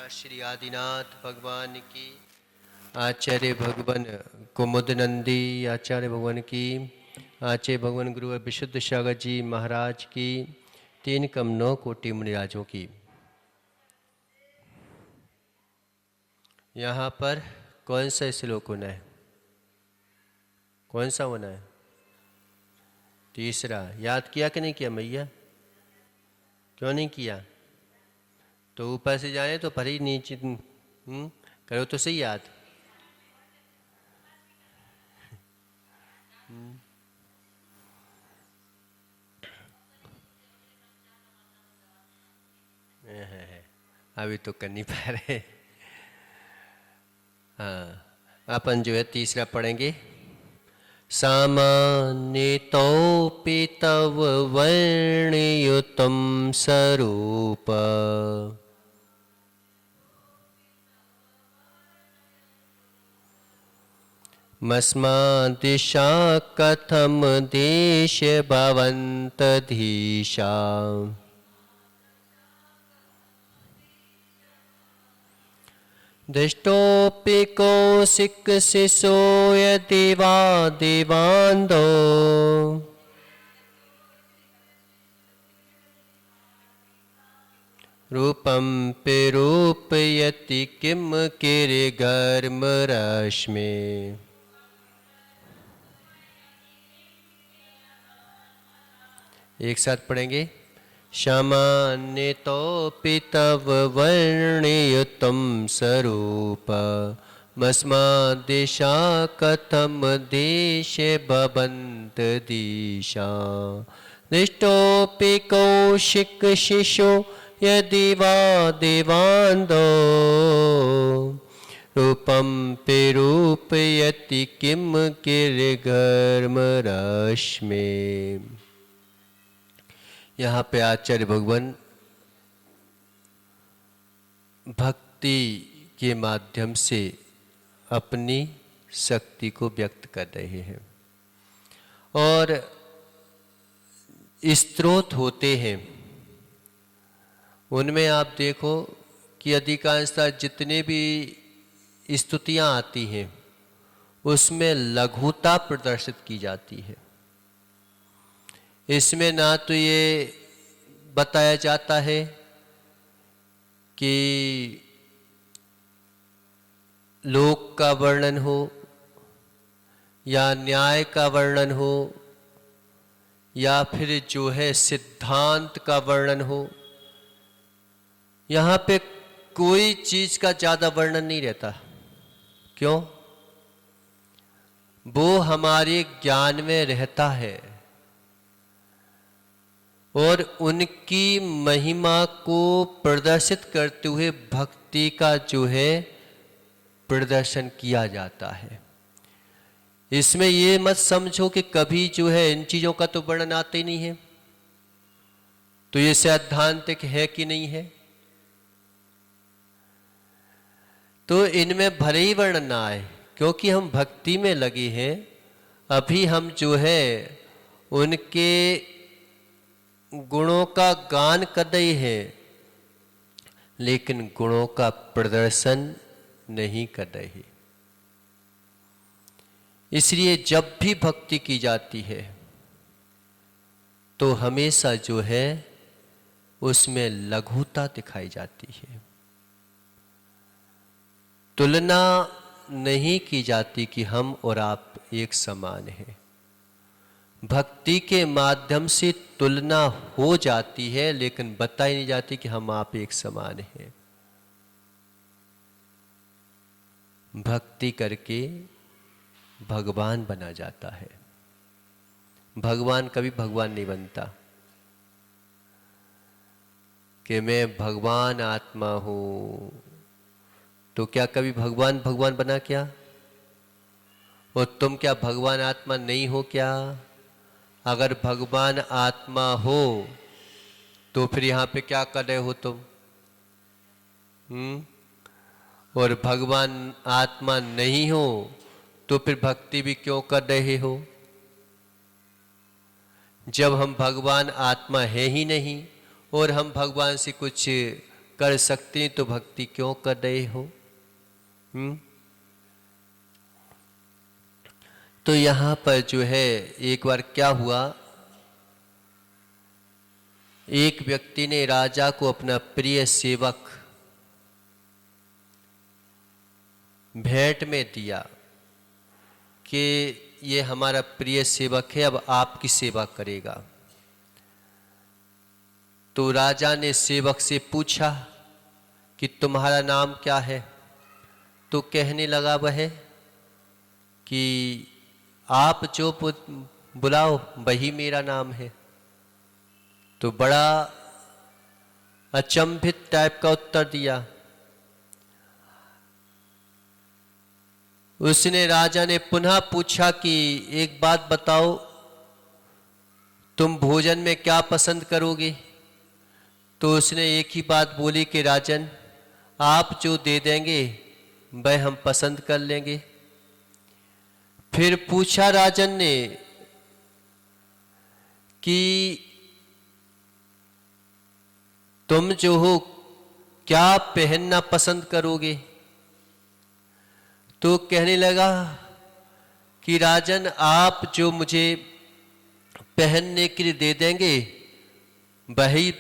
श्री आदिनाथ भगवान की, आचार्य भगवान कुमुदनंदी आचार्य भगवान की, आचार्य भगवान गुरु विशुद्ध सागर जी महाराज की, 3 कोटि मुनिराजों की। यहाँ पर कौन सा श्लोक होना है? कौन सा होना है? तीसरा। याद किया कि नहीं किया मैया? क्यों नहीं किया? तो ऊपर से जाए तो भरी नीचे करो तो सही याद। अभी तो कर नहीं पा रहे। हाँ, अपन जो है तीसरा पढ़ेंगे। सामान्यतोऽपि तव वर्णयुतं स्वरूप मस्मादिशा कथम देश भवन्तधीशा दृष्टोऽपि कौशिक शिशो यदि वा देवान्धो रूपं पिरूपयति किं किरिघर्मरश्मे। एक साथ पढ़ेंगे। सामान्यतोऽपि तव वर्णयुतं स्वरूप मस्मादिशा कथम देशे भवन्तधीशा दृष्टोऽपि कौशिक शिशो यदि वा देवान्धो रूपं पिरूपयति किं किरिघर्मरश्मे। यहाँ पे आचार्य भगवान भक्ति के माध्यम से अपनी शक्ति को व्यक्त कर रहे हैं। और स्तोत्र होते हैं, उनमें आप देखो कि अधिकांशतः जितने भी स्तुतियाँ आती हैं उसमें लघुता प्रदर्शित की जाती है। इसमें ना तो ये बताया जाता है कि लोक का वर्णन हो या न्याय का वर्णन हो या फिर जो है सिद्धांत का वर्णन हो। यहाँ पे कोई चीज का ज्यादा वर्णन नहीं रहता। क्यों? वो हमारे ज्ञान में रहता है और उनकी महिमा को प्रदर्शित करते हुए भक्ति का जो है प्रदर्शन किया जाता है। इसमें ये मत समझो कि कभी जो है इन चीजों का तो वर्णन आता ही नहीं है, तो ये सैद्धांतिक है कि नहीं है। तो इनमें भले ही वर्णन ना आए, क्योंकि हम भक्ति में लगे हैं। अभी हम जो है उनके गुणों का गान कर रहे हैं, लेकिन गुणों का प्रदर्शन नहीं कर रहे। इसलिए जब भी भक्ति की जाती है तो हमेशा जो है उसमें लघुता दिखाई जाती है। तुलना नहीं की जाती कि हम और आप एक समान हैं। भक्ति के माध्यम से तुलना हो जाती है, लेकिन बताई नहीं जाती कि हम आप एक समान हैं। भक्ति करके भगवान बना जाता है। भगवान कभी भगवान नहीं बनता कि मैं भगवान आत्मा हूं। तो क्या कभी भगवान भगवान बना क्या? और तुम क्या भगवान आत्मा नहीं हो क्या? अगर भगवान आत्मा हो तो फिर यहां पे क्या कर रहे हो तुम? और भगवान आत्मा नहीं हो तो फिर भक्ति भी क्यों कर रहे हो? जब हम भगवान आत्मा है ही नहीं और हम भगवान से कुछ कर सकते तो भक्ति क्यों कर रहे हो? तो यहाँ पर जो है एक बार क्या हुआ, एक व्यक्ति ने राजा को अपना प्रिय सेवक भेंट में दिया कि ये हमारा प्रिय सेवक है, अब आपकी सेवा करेगा। तो राजा ने सेवक से पूछा कि तुम्हारा नाम क्या है? तो कहने लगा वह कि आप जो बुलाओ वही मेरा नाम है। तो बड़ा अचंभित टाइप का उत्तर दिया। उसने राजा ने पुनः पूछा कि एक बात बताओ, तुम भोजन में क्या पसंद करोगे? तो उसने एक ही बात बोली कि राजन, आप जो दे देंगे वह हम पसंद कर लेंगे। फिर पूछा राजन ने कि तुम जो हो क्या पहनना पसंद करोगे? तो कहने लगा कि राजन, आप जो मुझे पहनने के लिए दे देंगे वही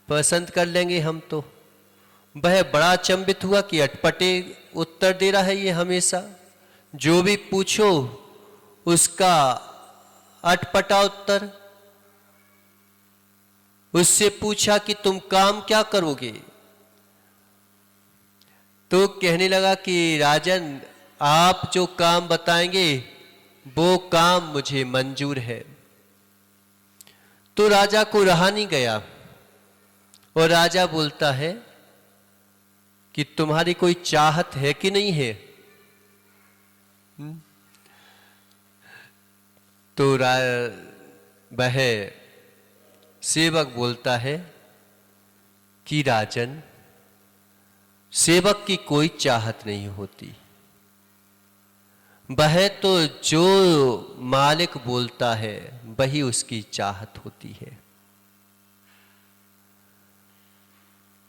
पसंद कर लेंगे हम। तो वह बड़ा अचंभित हुआ कि अटपटे उत्तर दे रहा है ये, हमेशा जो भी पूछो उसका अटपटा उत्तर। उससे पूछा कि तुम काम क्या करोगे? तो कहने लगा कि राजन, आप जो काम बताएंगे वो काम मुझे मंजूर है। तो राजा को रहा नहीं गया और राजा बोलता है कि तुम्हारी कोई चाहत है कि नहीं है? तो वह सेवक बोलता है कि राजन, सेवक की कोई चाहत नहीं होती, वह तो जो मालिक बोलता है वही उसकी चाहत होती है।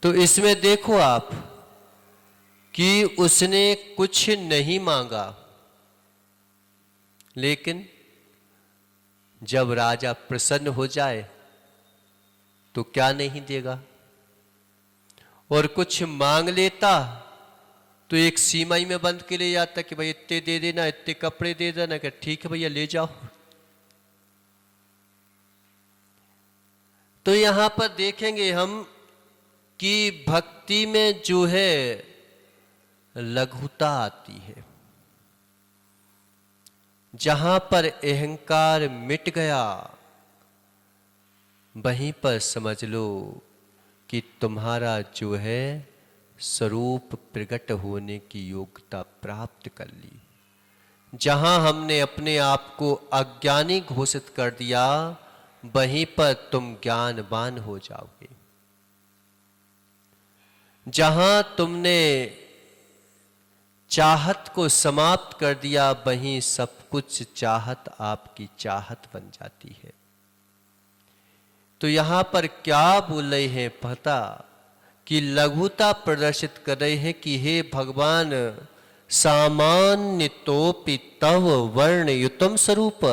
तो इसमें देखो आप कि उसने कुछ नहीं मांगा, लेकिन जब राजा प्रसन्न हो जाए तो क्या नहीं देगा। और कुछ मांग लेता तो एक सीमा ही में बंद के ले जाता कि भाई इतने दे देना, इतने कपड़े दे देना, कि ठीक है भैया ले जाओ। तो यहां पर देखेंगे हम कि भक्ति में जो है लघुता आती है। जहां पर अहंकार मिट गया वहीं पर समझ लो कि तुम्हारा जो है स्वरूप प्रकट होने की योग्यता प्राप्त कर ली। जहां हमने अपने आप को अज्ञानी घोषित कर दिया वहीं पर तुम ज्ञानवान हो जाओगे। जहां तुमने चाहत को समाप्त कर दिया वहीं सब कुछ चाहत आपकी चाहत बन जाती है। तो यहां पर क्या बोल रहे हैं पता, कि लघुता प्रदर्शित कर रहे हैं कि हे भगवान, सामान्य तोपि तव वर्ण युतम स्वरूप,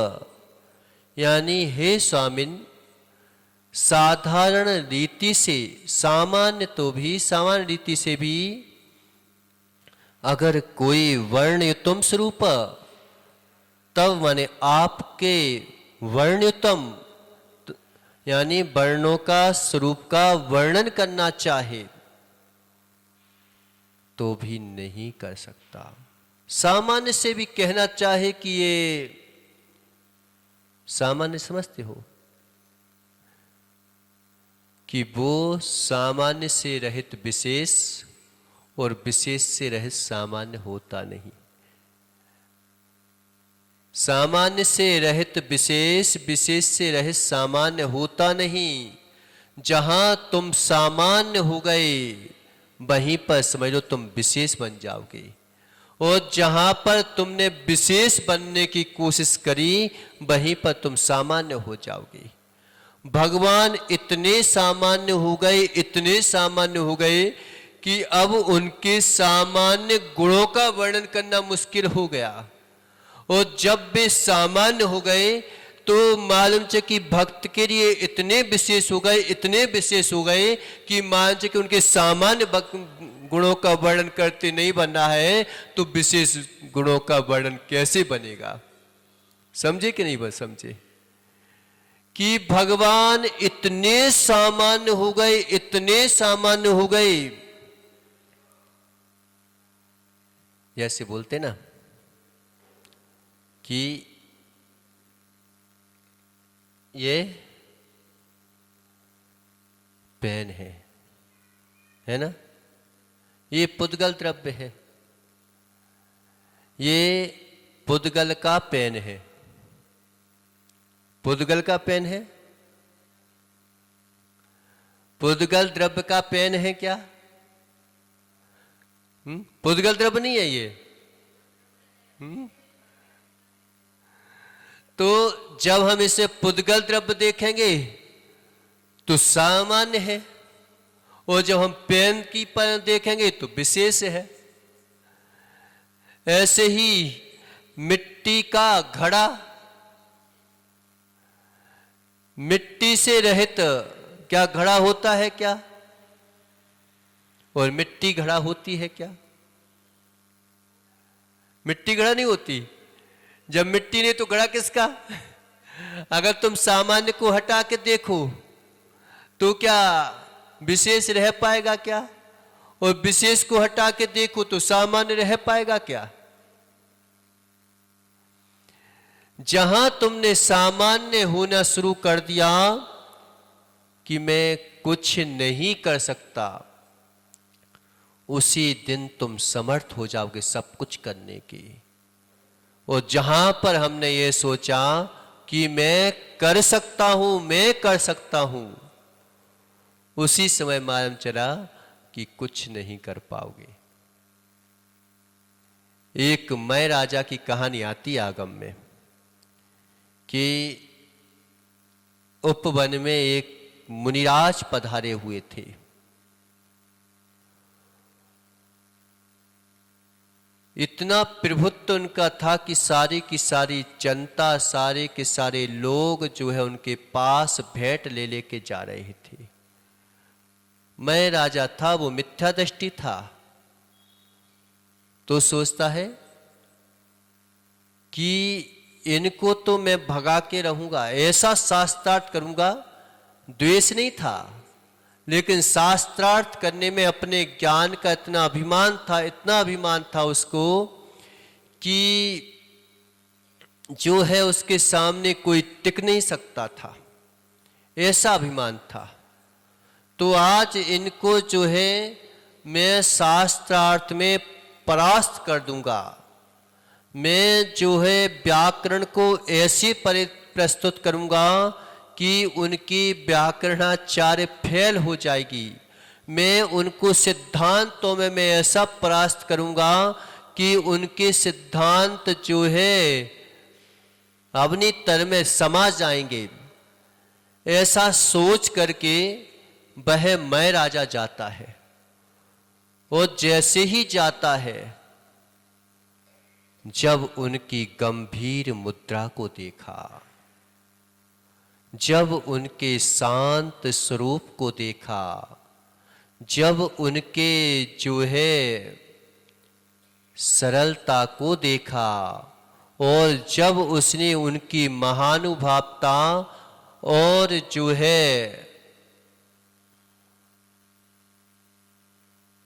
यानी हे स्वामिन, साधारण रीति से, सामान्य तो भी, सामान्य रीति से भी अगर कोई वर्णयुतम स्वरूप, तब माने आपके वर्णयुतम यानी वर्णों का स्वरूप का वर्णन करना चाहे तो भी नहीं कर सकता। सामान्य से भी कहना चाहे कि ये सामान्य समझते हो कि वो सामान्य से रहित विशेष और विशेष से रहित सामान्य होता नहीं। सामान्य से रहित विशेष, विशेष से रहित सामान्य होता नहीं। जहां तुम सामान्य हो गए वहीं पर समझ लो तुम विशेष बन जाओगे, और जहां पर तुमने विशेष बनने की कोशिश करी वहीं पर तुम सामान्य हो जाओगे। भगवान इतने सामान्य हो गए, इतने सामान्य हो गए कि अब उनके सामान्य गुणों का वर्णन करना मुश्किल हो गया। और जब वे सामान्य हो गए तो मालूम चे कि भक्त के लिए इतने विशेष हो गए, इतने विशेष हो गए कि मान चे कि उनके सामान्य गुणों का वर्णन करते नहीं बनना है तो विशेष गुणों का वर्णन कैसे बनेगा? समझे कि नहीं? बस समझे कि भगवान इतने सामान्य हो गए, इतने सामान्य हो गए, जैसे बोलते ना कि ये पेन है ना, ये पुद्गल द्रव्य है, ये पुद्गल का पेन है। पुद्गल का पेन है, पुद्गल द्रव्य का पेन है क्या? पुद्गल द्रव्य नहीं है ये। तो जब हम इसे पुद्गल द्रव्य देखेंगे तो सामान्य है, और जब हम पेन की पर देखेंगे तो विशेष है। ऐसे ही मिट्टी का घड़ा, मिट्टी से रहित क्या घड़ा होता है क्या? और मिट्टी घड़ा होती है क्या? मिट्टी घड़ा नहीं होती। जब मिट्टी नहीं तो घड़ा किसका? अगर तुम सामान्य को हटा के देखो तो क्या विशेष रह पाएगा क्या? और विशेष को हटा के देखो तो सामान्य रह पाएगा क्या? जहां तुमने सामान्य होना शुरू कर दिया कि मैं कुछ नहीं कर सकता, उसी दिन तुम समर्थ हो जाओगे सब कुछ करने की। और जहां पर हमने ये सोचा कि मैं कर सकता हूं, मैं कर सकता हूं, उसी समय मालूम चला कि कुछ नहीं कर पाओगे। एक मैं राजा की कहानी आती आगम में कि उपवन में एक मुनिराज पधारे हुए थे। इतना प्रभुत्व उनका था कि सारी की सारी जनता, सारे के सारे लोग जो है उनके पास भेंट ले लेके जा रहे थे। मैं राजा था, वो मिथ्या दृष्टि था, तो सोचता है कि इनको तो मैं भगा के रहूंगा, ऐसा शास्त्रार्थ करूंगा। द्वेष नहीं था, लेकिन शास्त्रार्थ करने में अपने ज्ञान का इतना अभिमान था, इतना अभिमान था उसको कि जो है उसके सामने कोई टिक नहीं सकता था, ऐसा अभिमान था। तो आज इनको जो है मैं शास्त्रार्थ में परास्त कर दूंगा। मैं जो है व्याकरण को ऐसे प्रस्तुत करूंगा कि उनकी व्याकरणाचार्य फेल हो जाएगी। मैं उनको सिद्धांतों में मैं ऐसा परास्त करूंगा कि उनके सिद्धांत जो है अपनी तर में समा जाएंगे। ऐसा सोच करके वह मैं राजा जाता है, और जैसे ही जाता है, जब उनकी गंभीर मुद्रा को देखा, जब उनके शांत स्वरूप को देखा, जब उनके जो है सरलता को देखा, और जब उसने उनकी महानुभावता और जो है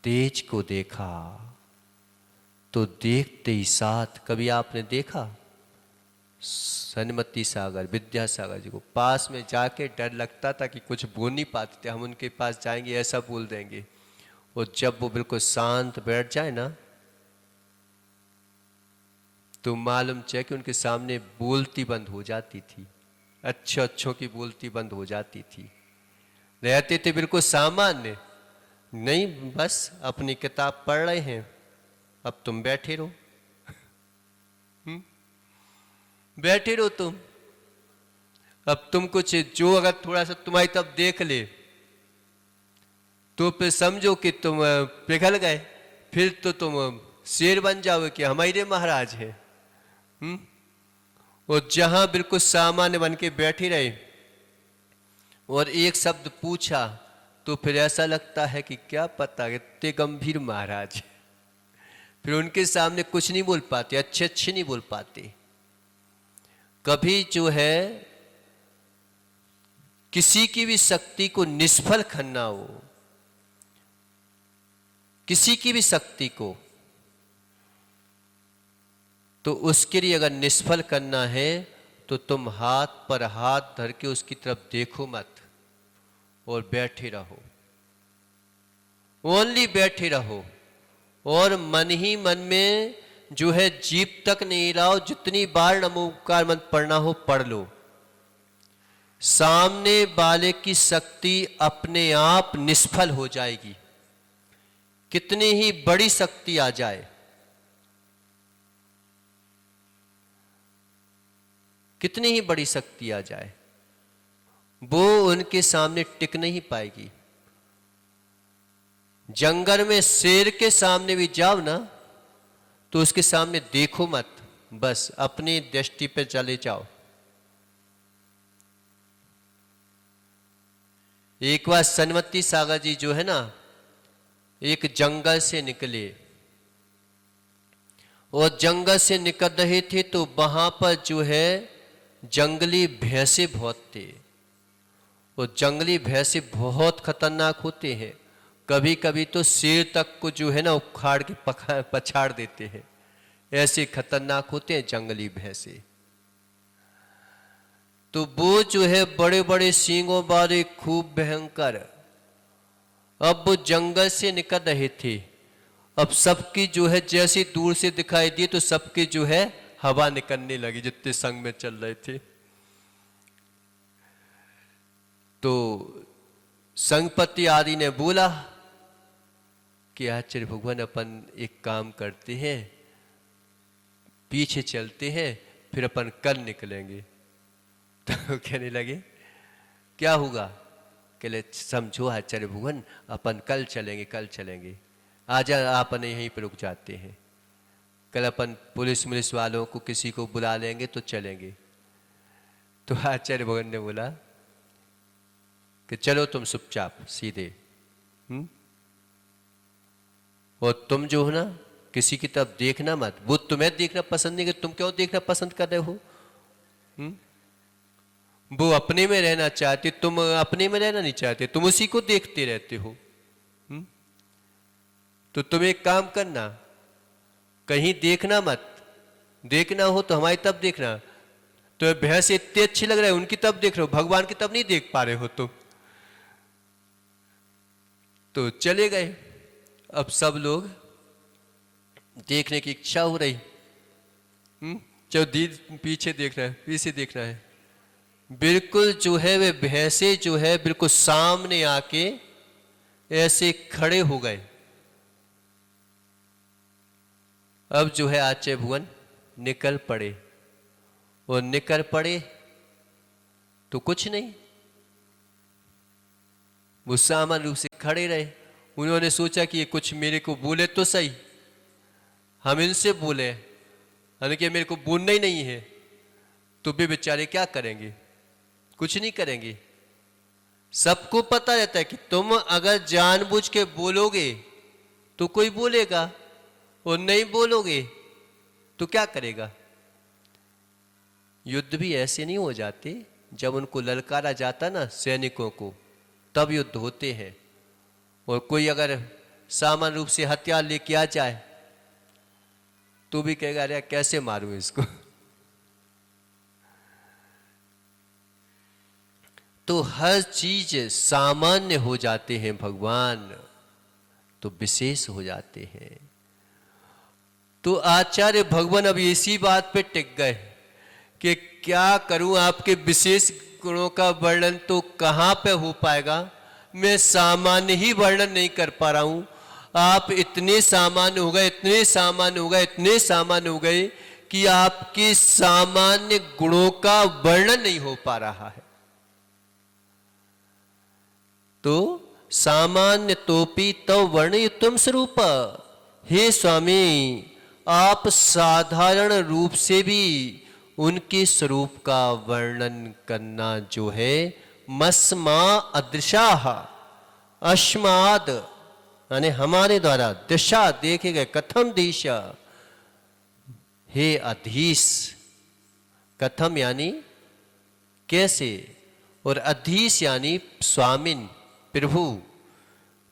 तेज को देखा, तो देखते ही साथ, कभी आपने देखा सन्मति सागर, विद्यासागर जी को पास में जाके डर लगता था कि कुछ बोल नहीं पाते थे, हम उनके पास जाएंगे ऐसा बोल देंगे। और जब वो बिल्कुल शांत बैठ जाए ना, तो मालूम चाहिए कि उनके सामने बोलती बंद हो जाती थी, अच्छों की बोलती बंद हो जाती थी। रहते थे बिल्कुल सामान्य, नहीं बस अपनी किताब पढ़ रहे हैं, अब तुम बैठे रहो, बैठे रहो तुम, अब तुम कुछ जो अगर थोड़ा सा तुम्हारी तब देख ले तो फिर समझो कि तुम पिघल गए, फिर तो तुम शेर बन जाओगे कि हमारे महाराज है। और जहां बिल्कुल सामान्य बन के बैठे रहे और एक शब्द पूछा तो फिर ऐसा लगता है कि क्या पता कितने गंभीर महाराज है, फिर उनके सामने कुछ नहीं बोल पाते, अच्छे अच्छे नहीं बोल पाते। कभी जो है किसी की भी शक्ति को निष्फल करना हो, किसी की भी शक्ति को, तो उसके लिए अगर निष्फल करना है तो तुम हाथ पर हाथ धर के उसकी तरफ देखो मत और बैठे रहो, ओनली बैठे रहो। और मन ही मन में जो है जीप तक नहीं लाओ, जितनी बार नमोकार मंत्र पढ़ना हो पढ़ लो। सामने वाले की शक्ति अपने आप निष्फल हो जाएगी, कितनी ही बड़ी शक्ति आ जाए। कितनी ही बड़ी शक्ति आ जाए, वो उनके सामने टिक नहीं पाएगी। जंगल में शेर के सामने भी जाओ ना तो उसके सामने देखो मत, बस अपनी दृष्टि पे चले जाओ। एक बार सनमती सागर जी जो है ना एक जंगल से निकले और जंगल से निकल रहे थे तो वहां पर जो है जंगली भैंसे बहुत थे। और जंगली भैंसे बहुत खतरनाक होते हैं, कभी कभी तो शेर तक को जो है ना उखाड़ के पछाड़ देते हैं, ऐसे खतरनाक होते हैं जंगली भैंसे। तो वो जो है बड़े बड़े सींगों वाले खूब भयंकर, अब वो जंगल से निकल रहे थे। अब सबकी जो है जैसे दूर से दिखाई दिए तो सबके जो है हवा निकलने लगी जितने संग में चल रहे थे। तो संगपति आदि ने बोला कि आचार्य भगवान अपन एक काम करते हैं, पीछे चलते हैं फिर अपन कल निकलेंगे। तो कहने लगे क्या होगा? कहले समझो आचार्य भगवान अपन कल चलेंगे, कल चलेंगे, आज अपन यहीं पर रुक जाते हैं, कल अपन पुलिस वालों को किसी को बुला लेंगे तो चलेंगे। तो आचार्य भगवान ने बोला कि चलो तुम चुपचाप सीधे, और तुम जो हो ना किसी की तरफ देखना मत। वो तुम्हें देखना पसंद नहीं, कि तुम क्यों देखना पसंद कर रहे हो? वो अपने में रहना चाहते, तुम अपने में रहना नहीं चाहते, तुम उसी को देखते रहते हो। तो तुम एक काम करना, कहीं देखना मत, देखना हो तो हमारी तरफ देखना। तो भैंस इतने अच्छे लग रहे हैं उनकी तरफ देख रहे हो, भगवान की तरफ नहीं देख पा रहे हो तुम। तो चले गए। अब सब लोग देखने की इच्छा हो रही, चलो दीद पीछे देखना है, पीछे देखना है। बिल्कुल जो है वे भैंसे जो है बिल्कुल सामने आके ऐसे खड़े हो गए। अब जो है आचार्य भगवान निकल पड़े, और निकल पड़े तो कुछ नहीं, वो सामान्य रूप से खड़े रहे। उन्होंने सोचा कि ये कुछ मेरे को बोले तो सही, हम इनसे बोले, हालांकि मेरे को बोलना ही नहीं है, तो वे बेचारे क्या करेंगे? कुछ नहीं करेंगे। सबको पता रहता है कि तुम अगर जानबूझ के बोलोगे तो कोई बोलेगा, और नहीं बोलोगे तो क्या करेगा? युद्ध भी ऐसे नहीं हो जाते, जब उनको ललकारा जाता ना सैनिकों को, तब युद्ध होते हैं। और कोई अगर सामान्य रूप से हथियार लेके आ जाए तो भी कहेगा अरे कैसे मारूं इसको। तो हर चीज सामान्य हो जाते हैं, भगवान तो विशेष हो जाते हैं। तो आचार्य भगवान अब इसी बात पे टिक गए कि क्या करूं, आपके विशेष गुणों का वर्णन तो कहां पे हो पाएगा, मैं सामान्य ही वर्णन नहीं कर पा रहा हूं। आप इतने सामान्य हो गए, इतने सामान्य हो गए, इतने सामान्य हो गए कि आपके सामान्य गुणों का वर्णन नहीं हो पा रहा है। तो सामान्य तोपी तो वर्णयुतम स्वरूप, हे स्वामी आप साधारण रूप से भी उनके स्वरूप का वर्णन करना जो है, मस्मा अदृशाह अस्माद यानी हमारे द्वारा दिशा देखे गए, कथम दिशा, हे अधीश, कथम यानी कैसे, और अधीश यानी स्वामिन प्रभु,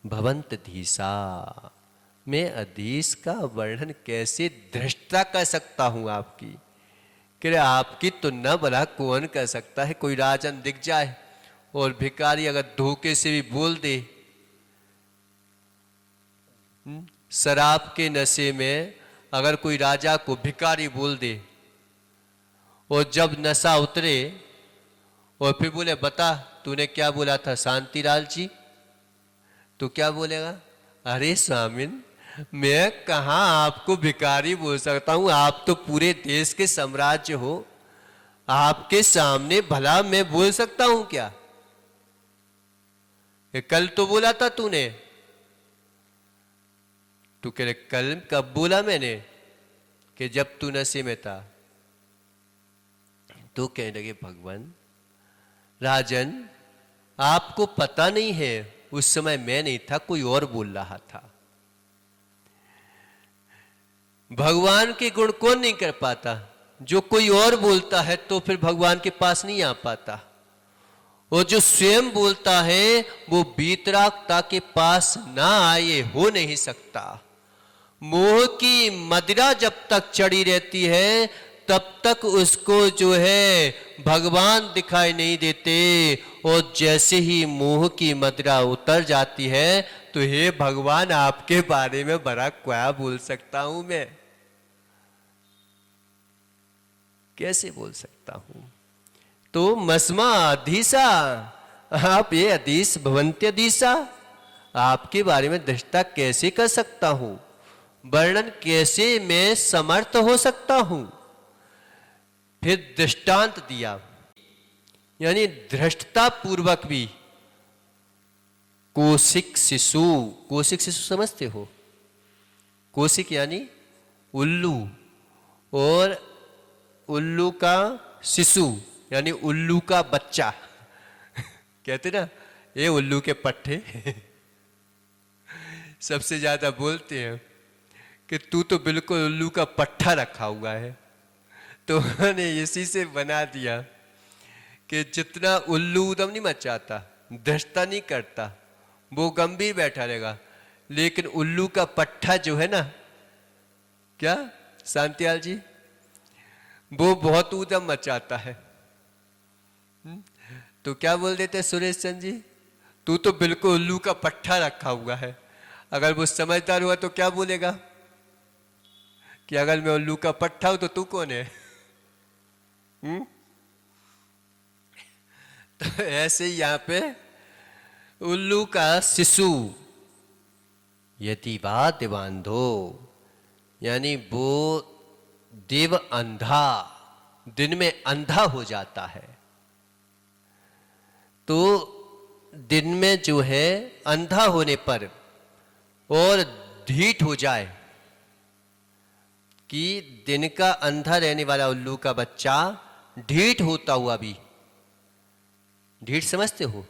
भवंत धीसा, मैं अधीश का वर्णन कैसे दृष्टा कर सकता हूं आपकी, कि आपकी तुलना भला कौन कर सकता है। कोई राजन दिख जाए और भिखारी अगर धोखे से भी बोल दे, शराब के नशे में अगर कोई राजा को भिखारी बोल दे और जब नशा उतरे और फिर बोले बता तूने क्या बोला था शांतिलाल जी, तो क्या बोलेगा, अरे स्वामिन मैं कहाँ आपको भिखारी बोल सकता हूँ, आप तो पूरे देश के साम्राज्य हो, आपके सामने भला मैं बोल सकता हूँ क्या, कल तो बोला था तूने, तू कह रहे कल कब बोला मैंने, कि जब तू नशे में था। तो कहने लगे भगवान राजन आपको पता नहीं है उस समय मैं नहीं था, कोई और बोल रहा था। भगवान के गुण कौन नहीं कर पाता, जो कोई और बोलता है तो फिर भगवान के पास नहीं आ पाता, और जो स्वयं बोलता है वो वीतरागता के पास ना आए हो नहीं सकता। मोह की मदिरा जब तक चढ़ी रहती है तब तक उसको जो है भगवान दिखाई नहीं देते, और जैसे ही मोह की मदिरा उतर जाती है तो हे भगवान आपके बारे में बड़ा क्या बोल सकता हूं मैं, कैसे बोल सकता हूं। तो मस्मा अधीसा, आप ये अधीश भवंत्य अधीसा, आपके बारे में दृष्टा कैसे कर सकता हूं, वर्णन कैसे मैं समर्थ हो सकता हूं। फिर दृष्टांत दिया, यानी धृष्टता पूर्वक भी, कोशिक शिशु, कोशिक शिशु समझते हो, कोशिक यानी उल्लू, और उल्लू का शिशु यानी उल्लू का बच्चा कहते ना, ये उल्लू के पट्टे सबसे ज्यादा बोलते हैं कि तू तो बिल्कुल उल्लू का पट्टा रखा हुआ है। तो उन्होंने इसी से बना दिया कि जितना उल्लू उदम नहीं मचाता, दृष्टा नहीं करता, वो गंभीर बैठा रहेगा, लेकिन उल्लू का पट्टा जो है ना, क्या शांतिलाल जी, वो बहुत उदम मचाता है। तो क्या बोल देते सुरेश चंद जी, तू तो बिल्कुल उल्लू का पट्टा रखा हुआ है। अगर वो समझदार हुआ तो क्या बोलेगा कि अगर मैं उल्लू का पट्टा हूं तो तू कौन है। तो ऐसे ही यहां पे उल्लू का शिशु यति बात बांधो, यानी वो देव अंधा, दिन में अंधा हो जाता है। तो दिन में जो है अंधा होने पर और ढीठ हो जाए, कि दिन का अंधा रहने वाला उल्लू का बच्चा ढीठ होता हुआ भी, ढीठ समझते हो,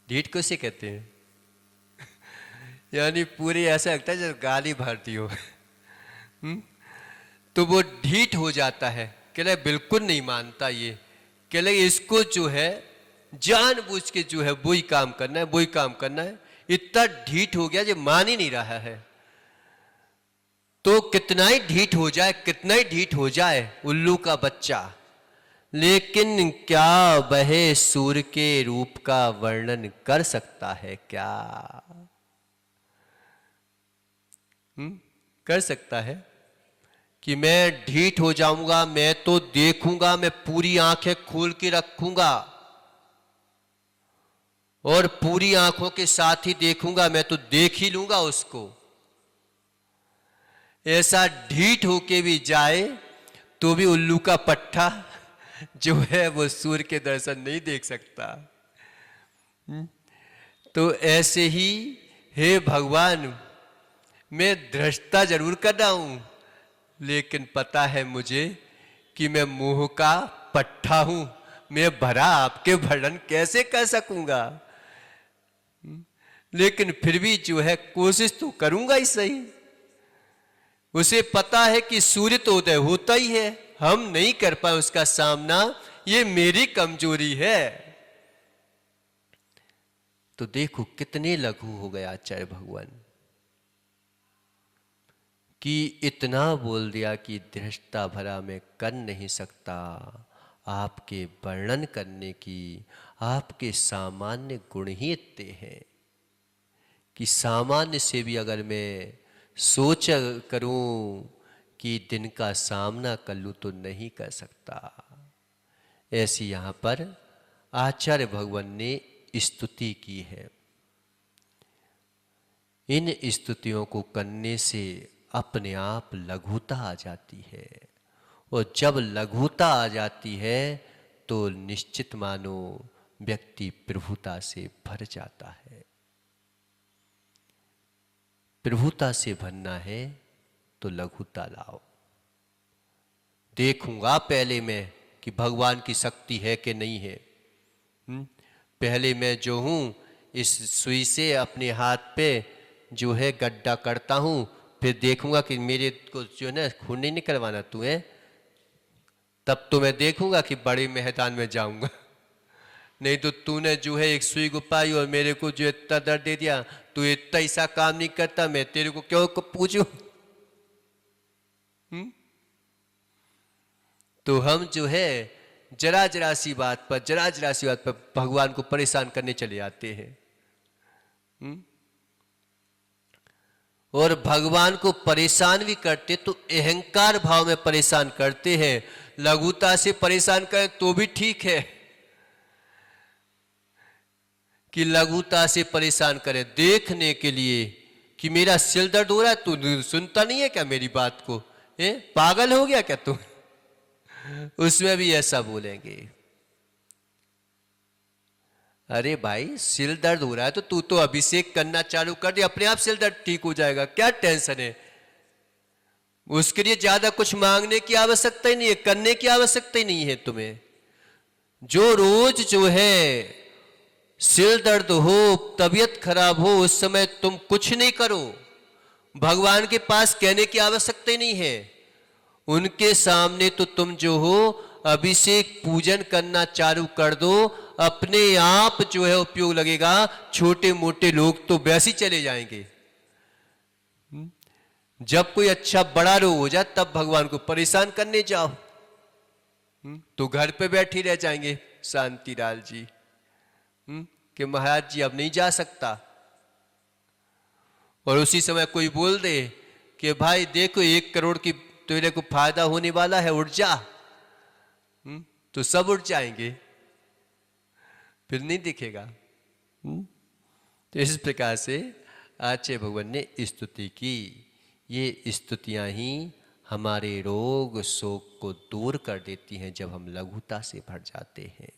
ढीठ कैसे कहते हैं यानी पूरी ऐसा लगता है जैसे गाली भरती हो तो वो ढीठ हो जाता है, कहले बिल्कुल नहीं मानता ये, कहले इसको जो है जानबूझ के जो है वही काम करना है, वही काम करना है, इतना ढीठ हो गया जो मान ही नहीं रहा है। तो कितना ही ढीठ हो जाए, कितना ही ढीठ हो जाए उल्लू का बच्चा, लेकिन क्या वह सूर्य के रूप का वर्णन कर सकता है क्या? कर सकता है कि मैं ढीठ हो जाऊंगा, मैं तो देखूंगा, मैं पूरी आंखें खोल के रखूंगा और पूरी आंखों के साथ ही देखूंगा, मैं तो देख ही लूंगा उसको। ऐसा ढीठ होके भी जाए तो भी उल्लू का पट्टा जो है वो सूर्य के दर्शन नहीं देख सकता। तो ऐसे ही हे भगवान, मैं दृष्टता जरूर कर रहा हूं, लेकिन पता है मुझे कि मैं मोह का पट्टा हूं, मैं भरा आपके वर्णन कैसे कर सकूंगा। लेकिन फिर भी जो है कोशिश तो करूंगा ही सही। उसे पता है कि सूर्य तो उदय होता ही है, हम नहीं कर पाए उसका सामना, ये मेरी कमजोरी है। तो देखो कितने लघु हो गए आचार्य भगवान कि इतना बोल दिया कि दृष्टता भरा मैं कर नहीं सकता आपके वर्णन करने की, आपके सामान्य गुण ही इतने हैं कि सामान्य से भी अगर मैं सोच करूं कि दिन का सामना कर लूं तो नहीं कर सकता। ऐसी यहां पर आचार्य भगवान ने स्तुति की है। इन स्तुतियों को करने से अपने आप लघुता आ जाती है, और जब लघुता आ जाती है तो निश्चित मानो व्यक्ति प्रभुता से भर जाता है। प्रभुता से भरना है तो लघुता लाओ। देखूंगा पहले मैं कि भगवान की शक्ति है कि नहीं है। पहले मैं जो हूं इस सुई से अपने हाथ पे जो है गड्ढा करता हूं, फिर देखूंगा कि मेरे को जो है ना खून नहीं निकलवाना तू है, तब तो मैं देखूंगा कि बड़े मैदान में जाऊंगा। नहीं तो तूने जो है एक सुई को पाई और मेरे को जो इतना दर्द दे दिया, तू इतना ऐसा काम नहीं करता, मैं तेरे को क्यों पूछूं। तो हम जो है जरा जरा सी बात पर भगवान को परेशान करने चले जाते हैं। और भगवान को परेशान भी करते तो अहंकार भाव में परेशान करते हैं। लघुता से परेशान करें तो भी ठीक है कि लघुता से परेशान करें, देखने के लिए कि मेरा सिर दर्द हो रहा है, तू सुनता नहीं है क्या मेरी बात को, पागल हो गया क्या तू। उसमें भी ऐसा बोलेंगे, अरे भाई सिर दर्द हो रहा है तो तू तो अभिषेक करना चालू कर दे, अपने आप सिर दर्द ठीक हो जाएगा, क्या टेंशन है। उसके लिए ज्यादा कुछ मांगने की आवश्यकता ही नहीं है, करने की आवश्यकता ही नहीं है तुम्हें। जो रोज जो है सिर दर्द हो, तबीयत खराब हो, उस समय तुम कुछ नहीं करो, भगवान के पास कहने की आवश्यकता ही नहीं है। उनके सामने तो तुम जो हो अभिषेक पूजन करना चालू कर दो, अपने आप जो है उपयोग लगेगा। छोटे मोटे लोग तो वैसे ही चले जाएंगे। जब कोई अच्छा बड़ा रोग हो जाए तब भगवान को परेशान करने जाओ तो घर पे बैठे रह जाएंगे शांतिलाल जी कि महाराज जी अब नहीं जा सकता। और उसी समय कोई बोल दे कि भाई देखो 1 करोड़ की तेरे को फायदा होने वाला है, उठ जा, तो सब उठ जाएंगे, फिर नहीं दिखेगा। तो इस प्रकार से आचार्य भगवान ने स्तुति की। ये स्तुतियां ही हमारे रोग शोक को दूर कर देती हैं जब हम लघुता से भर जाते हैं।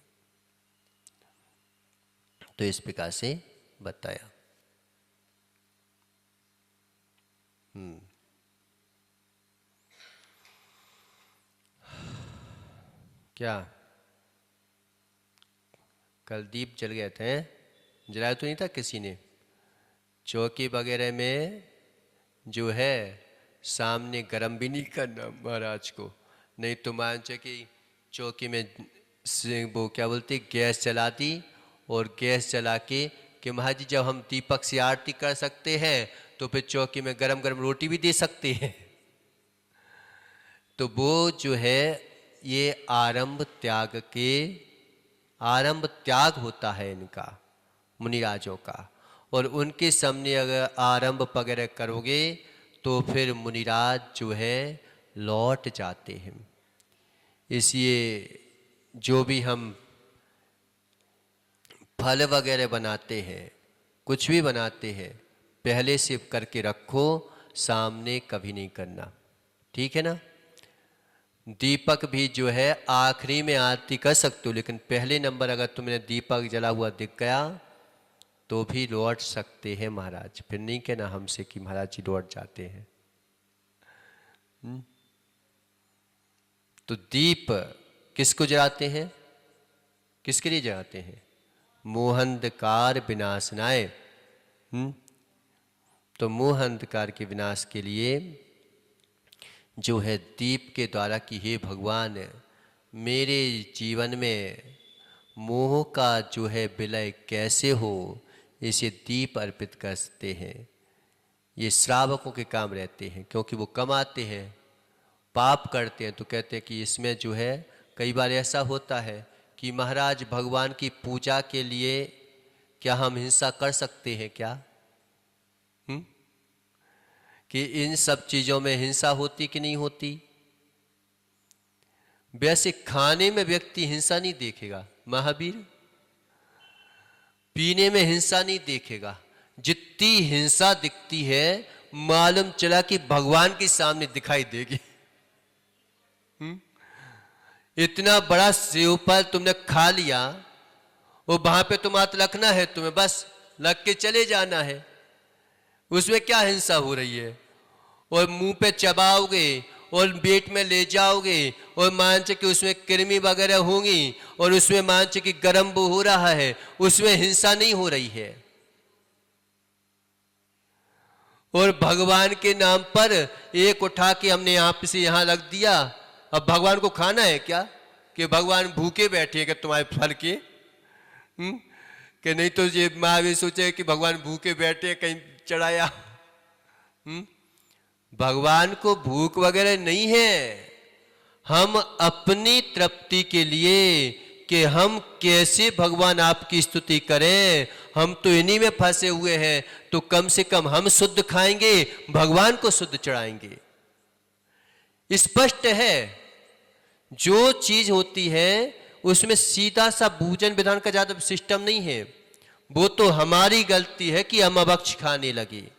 तो इस प्रकार से बताया। क्या कल दीप जल गए थे? जलाया तो नहीं था किसी ने? चौकी वगैरह में जो है सामने गरम भी नहीं करना महाराज को, नहीं तो मान कि चौकी में वो क्या बोलते गैस जला दी, और गैस जला के कि महाराज जी जब हम दीपक से आरती कर सकते हैं तो फिर चौकी में गरम गरम रोटी भी दे सकते हैं। तो वो जो है ये आरंभ त्याग होता है इनका, मुनिराजों का। और उनके सामने अगर आरंभ वगैरह करोगे तो फिर मुनिराज जो है लौट जाते हैं। इसलिए जो भी हम फल वगैरह बनाते हैं, कुछ भी बनाते हैं, पहले से करके रखो, सामने कभी नहीं करना, ठीक है ना। दीपक भी जो है आखिरी में आरती कर सकते हो, लेकिन पहले नंबर अगर तुमने दीपक जला हुआ दिख गया तो भी लौट सकते हैं महाराज। फिर नहीं कहना हमसे कि महाराज जी लौट जाते हैं। तो दीप किसको जलाते हैं, किसके लिए जलाते हैं? मोह-अंधकार विनाशनाय। तो मोह अंधकार के विनाश के लिए जो है दीप के द्वारा कि हे भगवान, मेरे जीवन में मोह का जो है विलय कैसे हो, इसे दीप अर्पित करते हैं। ये श्रावकों के काम रहते हैं, क्योंकि वो कमाते हैं, पाप करते हैं, तो कहते हैं कि इसमें जो है कई बार ऐसा होता है कि महाराज भगवान की पूजा के लिए क्या हम हिंसा कर सकते हैं क्या? कि इन सब चीजों में हिंसा होती कि नहीं होती? वैसे खाने में व्यक्ति हिंसा नहीं देखेगा महावीर, पीने में हिंसा नहीं देखेगा। जितनी हिंसा दिखती है मालूम चला कि भगवान के सामने दिखाई देगी। इतना बड़ा सेव फल तुमने खा लिया, वो वहां पे तुम हाथ रखना है, तुम्हें बस लग के चले जाना है, उसमें क्या हिंसा हो रही है? और मुंह पे चबाओगे और पेट में ले जाओगे और मांच कि उसमें कृमि वगैरह होंगी और उसमें मांच कि गर्म वो हो रहा है, उसमें हिंसा नहीं हो रही है। और भगवान के नाम पर एक उठा के हमने यहां से यहां रख दिया, अब भगवान को खाना है क्या? कि भगवान भूखे बैठे हैं कि तुम्हारे फल के? कि नहीं तो ये महावीर सोचे कि भगवान भूखे बैठे कहीं चढ़ाया। भगवान को भूख वगैरह नहीं है, हम अपनी तृप्ति के लिए कि हम कैसे भगवान आपकी स्तुति करें, हम तो इन्हीं में फंसे हुए हैं, तो कम से कम हम शुद्ध खाएंगे, भगवान को शुद्ध चढ़ाएंगे। स्पष्ट है, जो चीज होती है उसमें सीधा सा भोजन विधान का ज्यादा सिस्टम नहीं है, वो तो हमारी गलती है कि हम अभक्ष खाने लगे।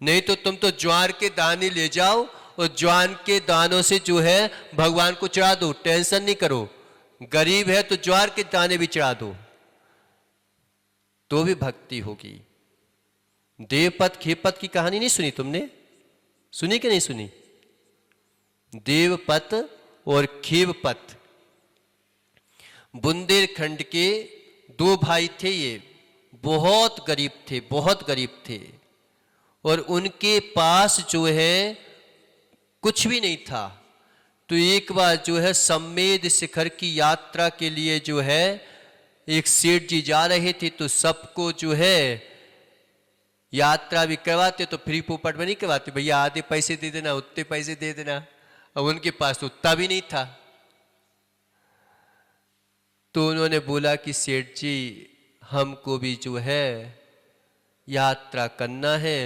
नहीं तो तुम तो ज्वार के दाने ले जाओ और ज्वार के दानों से जो है भगवान को चढ़ा दो, टेंशन नहीं करो। गरीब है तो ज्वार के दाने भी चढ़ा दो, तो भी भक्ति होगी। देवपत खेपत की कहानी नहीं सुनी तुमने? सुनी कि नहीं सुनी? देवपत और खेवपत बुंदेलखंड के दो भाई थे। ये बहुत गरीब थे, बहुत गरीब थे, और उनके पास जो है कुछ भी नहीं था। तो एक बार जो है सम्मेद शिखर की यात्रा के लिए जो है एक सेठ जी जा रहे थे, तो सबको जो है यात्रा भी करवाते, तो फ्री पोपट में नहीं करवाते, भैया आधे पैसे दे देना, उतने पैसे दे देना। अब उनके पास तो उतना भी नहीं था। तो उन्होंने बोला कि सेठ जी हमको भी जो है यात्रा करना है,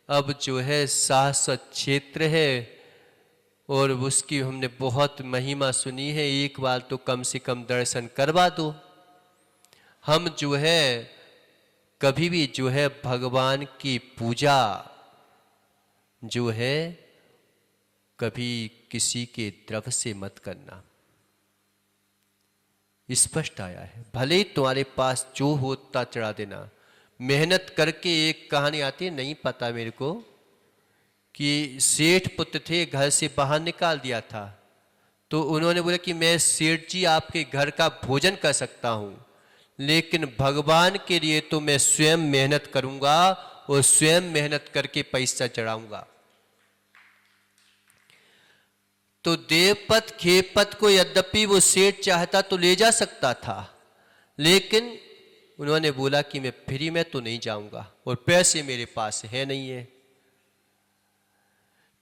अब जो है शाश्वत क्षेत्र है और उसकी हमने बहुत महिमा सुनी है, एक बार तो कम से कम दर्शन करवा दो। हम जो है कभी भी जो है भगवान की पूजा जो है कभी किसी के द्रव्य से मत करना। स्पष्ट आया है, भले ही तुम्हारे पास जो होता चढ़ा देना। मेहनत करके एक कहानी आती है, नहीं पता मेरे को, कि सेठ पुत्र थे, घर से बाहर निकाल दिया था, तो उन्होंने बोला कि मैं सेठ जी आपके घर का भोजन कर सकता हूं, लेकिन भगवान के लिए तो मैं स्वयं मेहनत करूंगा और स्वयं मेहनत करके पैसा चढ़ाऊंगा। तो देवपत खेपत को यद्यपि वो सेठ चाहता तो ले जा सकता था, लेकिन उन्होंने बोला कि मैं फ्री में तो नहीं जाऊंगा और पैसे मेरे पास है नहीं है,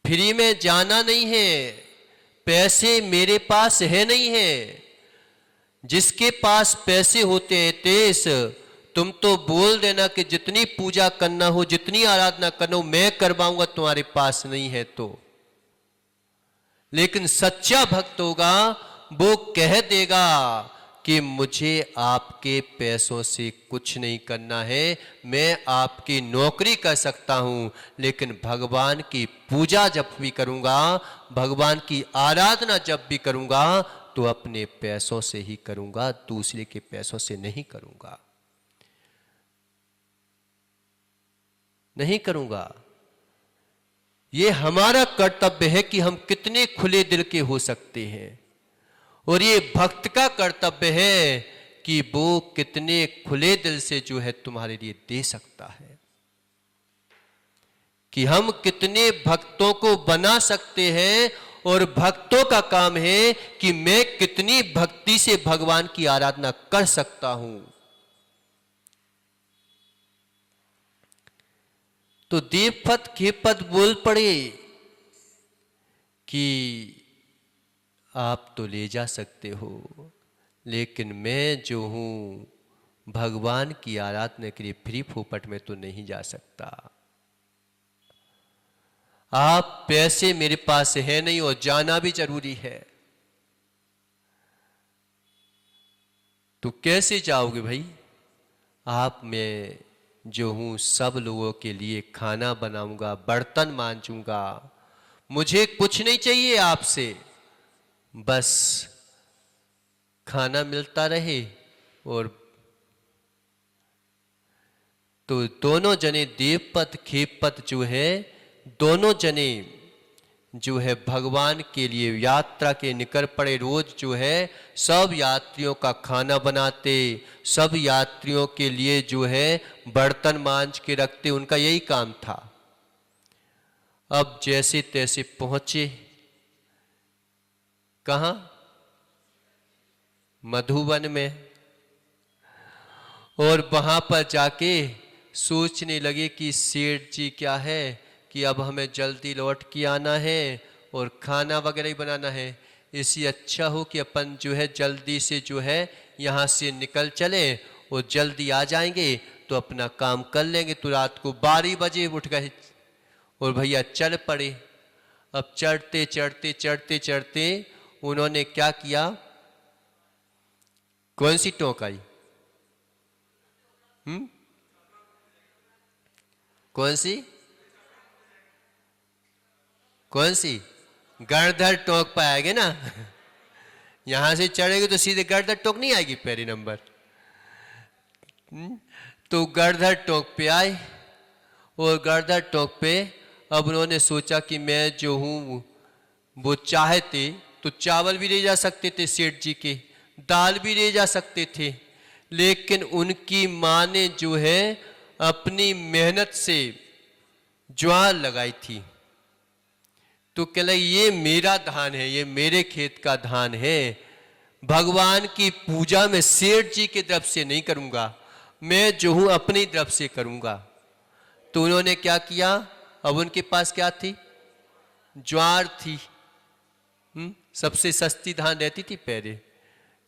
फ्री में जाना नहीं है, पैसे मेरे पास है नहीं है। जिसके पास पैसे होते हैं तेज, तुम तो बोल देना कि जितनी पूजा करना हो, जितनी आराधना करना हो मैं करवाऊंगा, तुम्हारे पास नहीं है तो। लेकिन सच्चा भक्त होगा वो कह देगा कि मुझे आपके पैसों से कुछ नहीं करना है, मैं आपकी नौकरी कर सकता हूं, लेकिन भगवान की पूजा जब भी करूंगा, भगवान की आराधना जब भी करूंगा, तो अपने पैसों से ही करूंगा, दूसरे के पैसों से नहीं करूंगा। नहीं करूंगा। ये हमारा कर्तव्य है कि हम कितने खुले दिल के हो सकते हैं, और ये भक्त का कर्तव्य है कि वो कितने खुले दिल से जो है तुम्हारे लिए दे सकता है, कि हम कितने भक्तों को बना सकते हैं। और भक्तों का काम है कि मैं कितनी भक्ति से भगवान की आराधना कर सकता हूं। तो देवपद खेपद बोल पड़े कि आप तो ले जा सकते हो, लेकिन मैं जो हूं भगवान की आराधना के लिए फ्री फोपट में तो नहीं जा सकता। आप पैसे मेरे पास है नहीं और जाना भी जरूरी है, तो कैसे जाओगे भाई? आप मैं जो हूं सब लोगों के लिए खाना बनाऊंगा, बर्तन मांजूंगा, मुझे कुछ नहीं चाहिए आपसे, बस खाना मिलता रहे। और तो दोनों जने देवपद खेपद जो है, दोनों जने जो है भगवान के लिए यात्रा के निकल पड़े। रोज जो है सब यात्रियों का खाना बनाते, सब यात्रियों के लिए जो है बर्तन मांज के रखते, उनका यही काम था। अब जैसे तैसे पहुंचे कहां? मधुवन में। और वहां पर जाके सोचने लगे कि सेठ जी क्या है कि अब हमें जल्दी लौट के आना है और खाना वगैरह ही बनाना है, इससे अच्छा हो कि अपन जो है जल्दी से जो है यहाँ से निकल चले और जल्दी आ जाएंगे तो अपना काम कर लेंगे। तो रात को 12 बजे उठ गए और भैया चल पड़े। अब चढ़ते चढ़ते चढ़ते चढ़ते उन्होंने क्या किया? कौन सी टोंक आई? कौन सी? कौन सी? गणधर टोंक पर आएंगे ना। यहां से चढ़ेगी तो सीधे गणधर टोंक नहीं आएगी पहली नंबर। तो गणधर टोंक पे आए और गणधर टोंक पे अब उन्होंने सोचा कि मैं जो हूं वो चाहते तो चावल भी ले जा सकते थे सेठ जी के, दाल भी ले जा सकते थे, लेकिन उनकी मां ने जो है अपनी मेहनत से ज्वार लगाई थी। तो कह लगे ये मेरा धान है, ये मेरे खेत का धान है, भगवान की पूजा में सेठ जी की तरफ से नहीं करूंगा, मैं जो हूं अपनी तरफ से करूंगा। तो उन्होंने क्या किया? अब उनके पास क्या थी? ज्वार थी। सबसे सस्ती धान रहती थी पहले,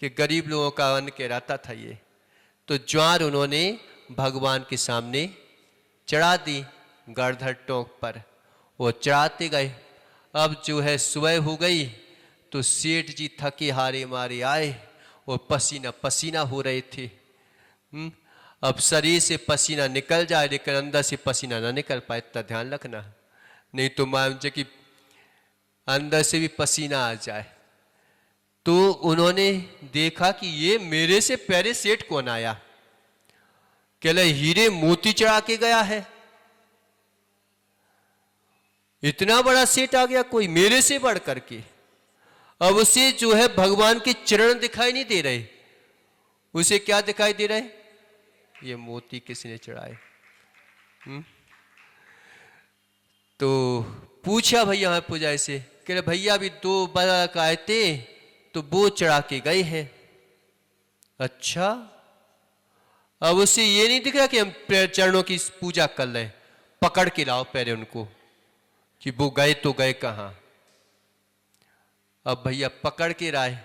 कि गरीब लोगों का अन्न कहलाता था ये। तो ज्वार उन्होंने भगवान के सामने चढ़ा दी गणधर टोंक पर, वो चढ़ाते गए। अब जो है सुबह हो गई तो सेठ जी थके हारे मारे आए और पसीना पसीना हो रहे थे। अब शरीर से पसीना निकल जाए लेकिन अंदर से पसीना ना निकल पाए, इतना ध्यान रखना, नहीं तो मान कि अंदर से भी पसीना आ जाए। तो उन्होंने देखा कि ये मेरे से पहले सेठ कौन आया? कहले हीरे मोती चढ़ा के गया है, इतना बड़ा सेठ आ गया कोई मेरे से बढ़ करके। अब उसे जो है भगवान के चरण दिखाई नहीं दे रहे, उसे क्या दिखाई दे रहे? ये मोती किसने चढ़ाए? तो पूछा भैया पुजारी से, कह रहे भैया अभी 2 बालक आए थे तो वो चढ़ा के गए हैं। अच्छा, अब उसे ये नहीं दिख रहा कि हम चरणों की पूजा कर लें, पकड़ के लाओ पहले उनको कि वो गए तो गए कहां। अब भैया पकड़ के लाए,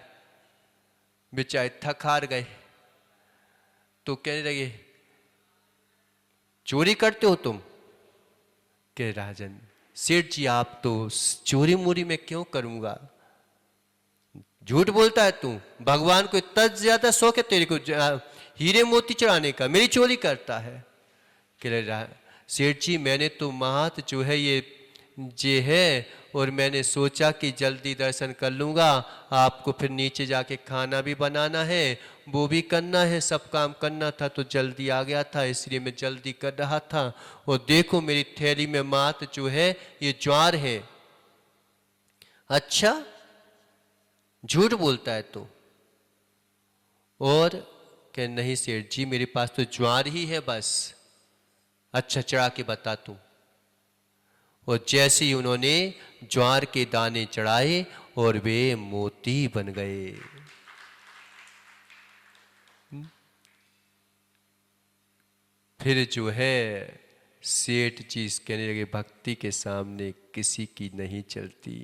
बेचारे थक हार गए। तो कहने लगे चोरी करते हो तुम? कह राजन सेठ जी आप तो चोरी मोरी में क्यों करूंगा, झूठ बोलता है तू, भगवान को इतना ज्यादा शौक है तेरे को हीरे मोती चढ़ाने का, मेरी चोरी करता है। कह रहा सेठ जी मैंने तो महत जो है ये ये है, और मैंने सोचा कि जल्दी दर्शन कर लूँगा, आपको फिर नीचे जाके खाना भी बनाना है, वो भी करना है, सब काम करना था, तो जल्दी आ गया था, इसलिए मैं जल्दी कर रहा था। और देखो मेरी थैली में मात जो है ये ज्वार है। अच्छा, झूठ बोलता है तो? और क्या? नहीं सेठ जी, मेरे पास तो ज्वार ही है बस। अच्छा, चढ़ा के बता तू। और जैसे ही उन्होंने ज्वार के दाने चढ़ाए और वे मोती बन गए। फिर जो है सेठ जी कहने लगे, भक्ति के सामने किसी की नहीं चलती।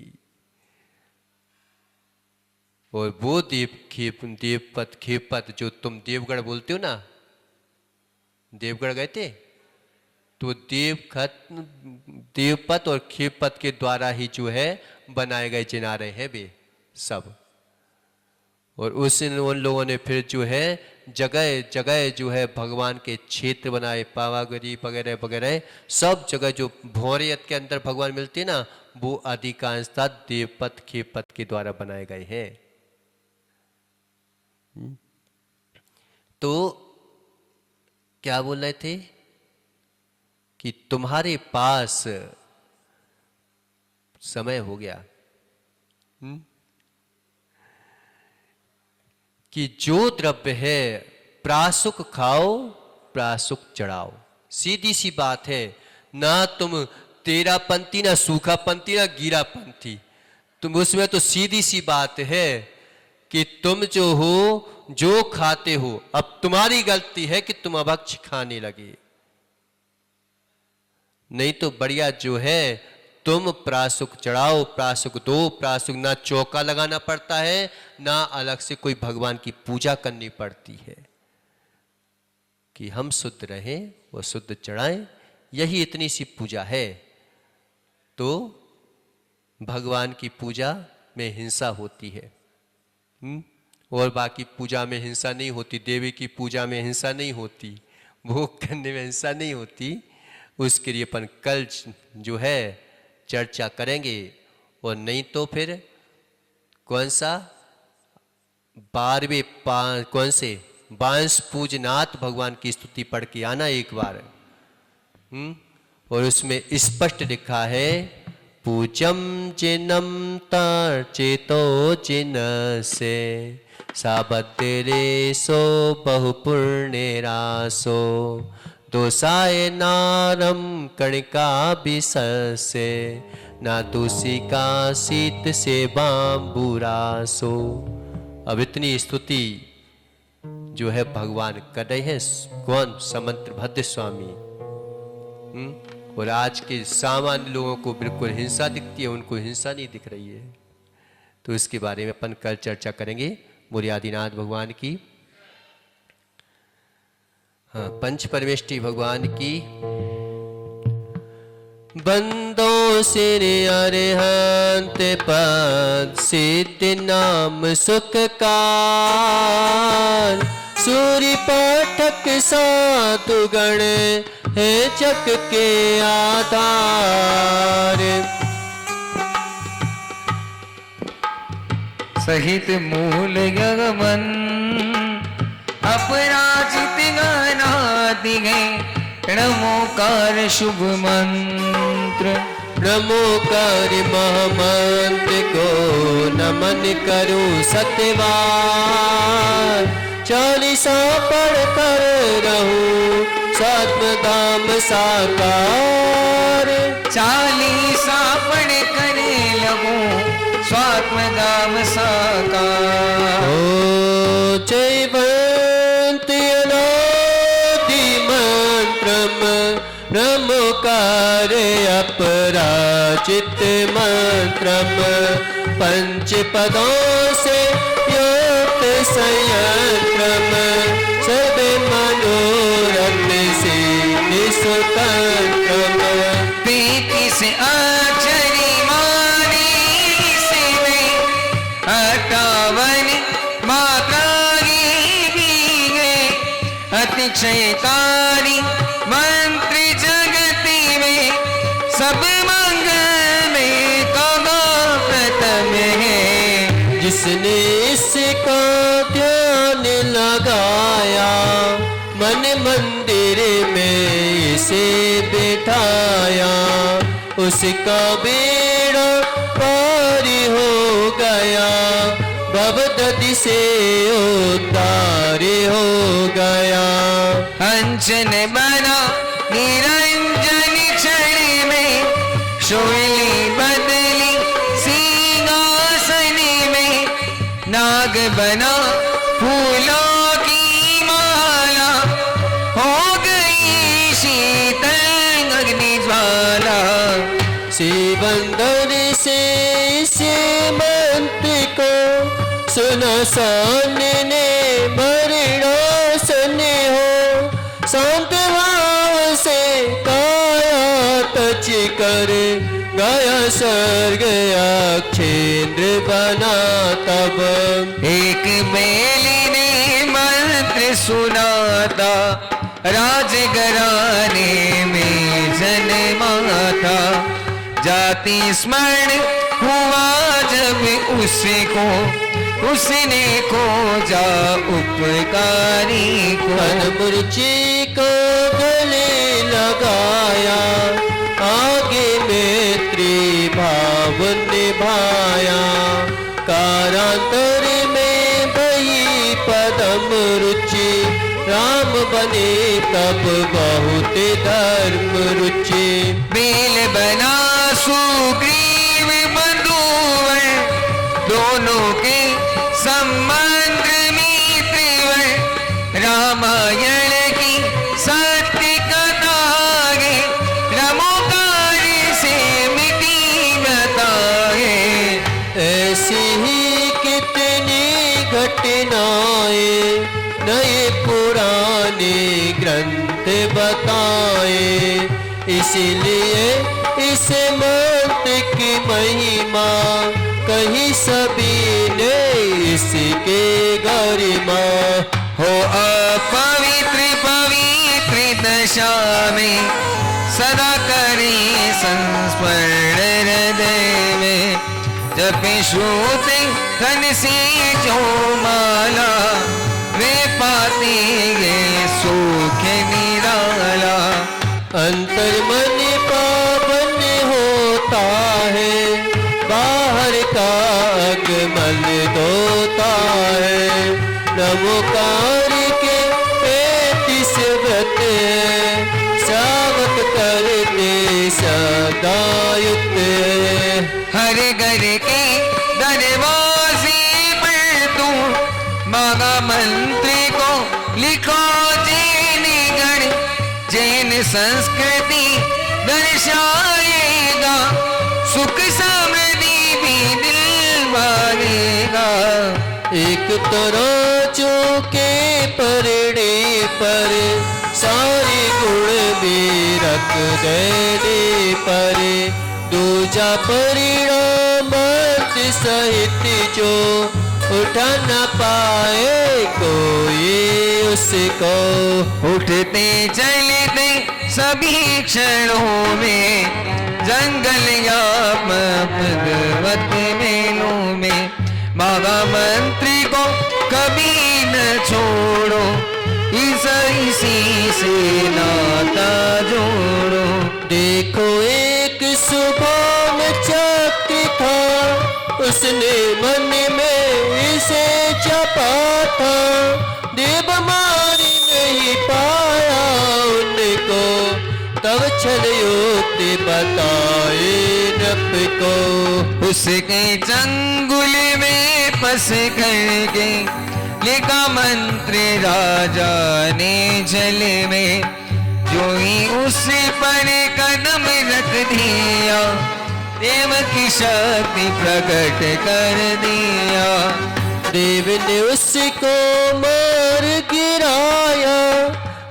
और वो देवपत खेपत जो तुम देवगढ़ बोलते हो ना, देवगढ़ गए थे तो देवपत और खेपत के द्वारा ही जो है बनाए गए चिनारे हैं वे सब। और उन लोगों ने फिर जो है जगह जगह जो है भगवान के क्षेत्र बनाए, पावागढ़ी वगैरह वगैरह सब जगह जो भौरियत के अंदर भगवान मिलते हैं ना, वो अधिकांशतः देवपत खेपत के द्वारा बनाए गए हैं। तो क्या बोल रहे थे कि तुम्हारे पास समय हो गया कि जो द्रव्य है प्रासुक खाओ, प्रासुक चढ़ाओ। सीधी सी बात है, ना तुम तेरा पंथी, ना सूखा पंथी, ना गीला पंथी, तुम उसमें तो सीधी सी बात है कि तुम जो हो जो खाते हो, अब तुम्हारी गलती है कि तुम अभक्ष खाने लगे। नहीं तो बढ़िया जो है तुम प्रासुक चढ़ाओ, प्रासुक दो, प्रासुक ना चौका लगाना पड़ता है, ना अलग से कोई भगवान की पूजा करनी पड़ती है। कि हम शुद्ध रहें वो शुद्ध चढ़ाएं, यही इतनी सी पूजा है। तो भगवान की पूजा में हिंसा होती है, और बाकी पूजा में हिंसा नहीं होती। देवी की पूजा में हिंसा नहीं होती, भोग करने में हिंसा नहीं होती। उसके लिए अपन कल जो है चर्चा करेंगे। और नहीं तो फिर कौन सा 12वें कौन से बांस पूजनाथ भगवान की स्तुति पढ़ के आना एक बार। और उसमें स्पष्ट लिखा है, पूजम जिनम चेतो जिन से साबद्रे सो बहुपुण्यरासो दोषाय नारम कणिका विससे ना दूसी का शीत से बाम्बुरासो। अब इतनी स्तुति जो है भगवान कर रहे हैं, कौन? समंत्र भद्र स्वामी। और आज के सामान्य लोगों को बिल्कुल हिंसा दिखती है, उनको हिंसा नहीं दिख रही है। तो इसके बारे में अपन कल चर्चा करेंगे। बोलिए आदिनाथ भगवान की, हाँ, पंच परमेष्टि भगवान की। बंदो सिर अरिहंत पद सिद्ध नाम सुख कार सूर्य पाठक साधु गण है जग के आधार। सहित मूल यगमन अपराजित गणादि नमोकार शुभ मंत्र। नमोकार महामंत्र को नमन करूं सत्यवान। चालीसा पढ़ कर रहूं सत्वधाम साकार। चालीसा पढ़ कर लगूं स्वात्मधाम साकार। ओ जयवंत अनादि मंत्रम नमोकार अपराजित मंत्रम। पंच पदों से युक्त संयंत्रम सब मनोरथ सिद्धि सुतंत्रम। प्रीति से आचरी मानी सिवे 58 मात्रागी भी है अतिशयकारी मंत्र जगती में सब मंगल जिसने इसका ध्यान लगाया, मन मंदिर में इसे बिठाया, उसका बेड़ा पार हो गया, भवदधि से उद्धार हो गया। अंजन बना निरंजन क्षण में, शोली बदली सिंहासन में, नाग बना फूलों की माला, हो गई शीतल अग्नि ज्वाला। सिबंदर से इसे मंत्र को सुना सामने मरणासन हो, शांत भाव से काया तज कर गया स्वर्ग अक्षेंद्र बना तब। एक बेली ने मंत्र सुना था, राजघराने में जन्मा था, जाति स्मरण हुआ जब उसको, उसने खोजा उपकारी को। मनमुर्ची को गले लगाया, आगे मैत्री भाव निभाया, कारांतर में भई पदम रुचि, राम बने तब बहुत धर्म रुचि। बेल बना सुग्रीव बंधुवर, दोनों के संबंध मित्रवर, रामायण की सत्य कथा गे, रमोकार से मिटी बताए। ऐसी ही कितनी घटनाएं नए पुराने ग्रंथ बताए, इसलिए इस मंत्र की महिमा कहीं सभी ने इसके गरिमा। हो अपवित्र पवित्र दशा में, सदा करें संस्मरण हृदय में, जपे श्रुति धन से जो माला, वे पाते ये सुख निराला। अंतर मन पावन होता है, बाहर का अगमन धोता है, नमोकार के 35 व्रत है, सावक करते सदा युक्त है। हर घर के दरवाजे पर तू मांगा मंत्र को लिखो जैन गण, जैन संस्कृति दर्शाएगा, सुख समृद्धि भी दिलवाएगा। एक तराजू के परड़े पर सारे गुण भी रख देने पर, दूजा परिणाम सहित जो उठा न पाए कोई उसको। उठते चलते सभी क्षणों में, जंगल या भगवत मेलों में, बाबा मंत्री को कभी न छोड़ो, इसी से नाता जोड़ो। देखो एक सुबह में चक्र था, उसने मन में इसे जपा था, देव मारी नहीं पाया उनको, तब छल युक्ति बताए नप को। उसके चंगुल में फंस करके लिखा मंत्र राजा ने जल में, जो ही उस पर कदम रख दिया, देव की शक्ति प्रकट कर दिया। देव ने उसको मार गिराया,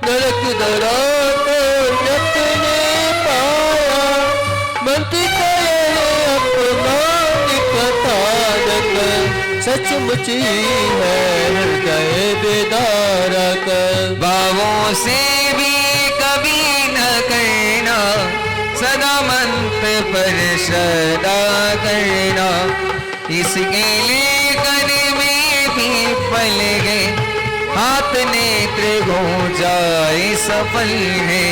नरक दरा को अपने पाया, मंत्र अपमान कथानक, सचमुच ही है हृदय विदारक। भावों से भी कभी न करना, सदा मंत्र पर श्रद्धा करना, इसके लिए कर निकल गए, हाथ नेत्र हो जाए सफल है।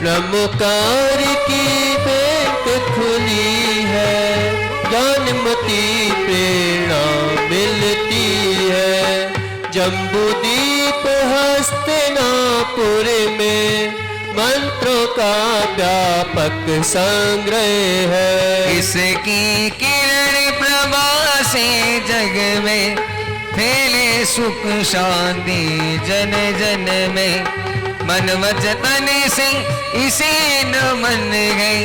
नमकार की बैंक खुली है, ज्ञानमती प्रेरणा मिलती है। जम्बूदीप हस्तिनापुर में मंत्रों का व्यापक संग्रह है। इसकी किरण प्रभा से जग में फैले सुख शांति जन जन में। मन वचन तन से इसे नमन है,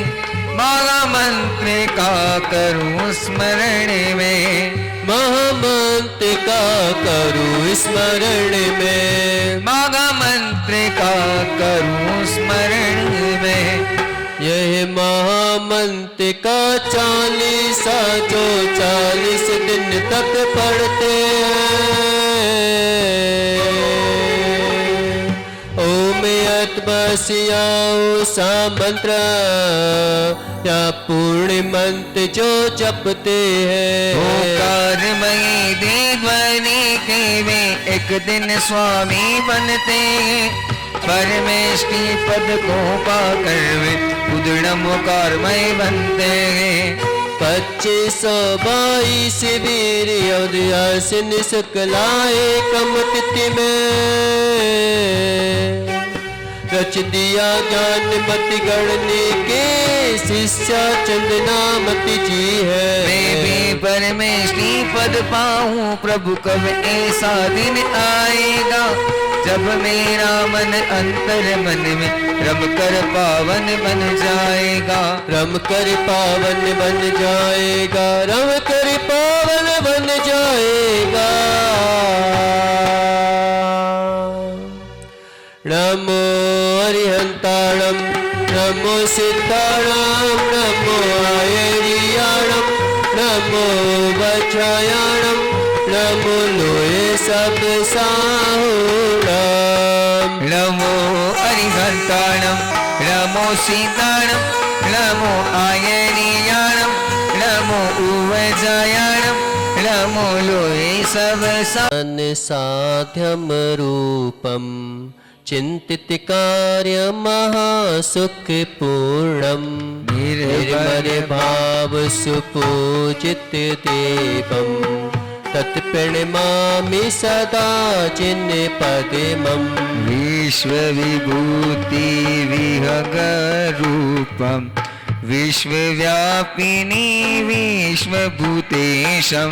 महामंत्र का करूं स्मरण में। महामंत्र का करूं स्मरण में, महामंत्र का करूं स्मरण में। यह महामंत्र का 40 जो 40 दिन तक पढ़ते हैं। ओम यत्बस्याओ सा मंत्र या पूर्ण मंत्र जो जपते हैं। ओंकारमयी देवनी के वे एक दिन स्वामी बनते हैं। परमेष्टि पद को पाकर वे खुद नमोकारमय बनते हैं। 2522 वीर अवध्यासिन शुक्लाए कम तिथि में रच दिया ज्ञान मति गणने के शिष्या चंदनामति जी है। मैं भी परमेष्टि पद पाऊं प्रभु, कब ऐसा दिन आएगा जब मेरा मन अंतर मन में रम कर पावन बन जाएगा। रम कर पावन बन जाएगा, रम कर पावन बन जाएगा। नमो हरिहंताणम, नमो सिद्धाणम, नमो आयरियाणम, नमो वज्रायाणम, नमो लोए सब साहुणम। नमो अरिहंताणम, नमो सीताणम, नमो आयनियाणम, नमो उवजायाणम, नमो लोए सब साध्यम रूपम चिंतित कार्य महासुख पूर्णम। निर्मल भाव सुपूजित देवम, तत्प्रणमामि सदा जिन पद्मम्। विश्व विभूति विहग रूपम, विश्वव्यापिनी विश्वभूतेशम,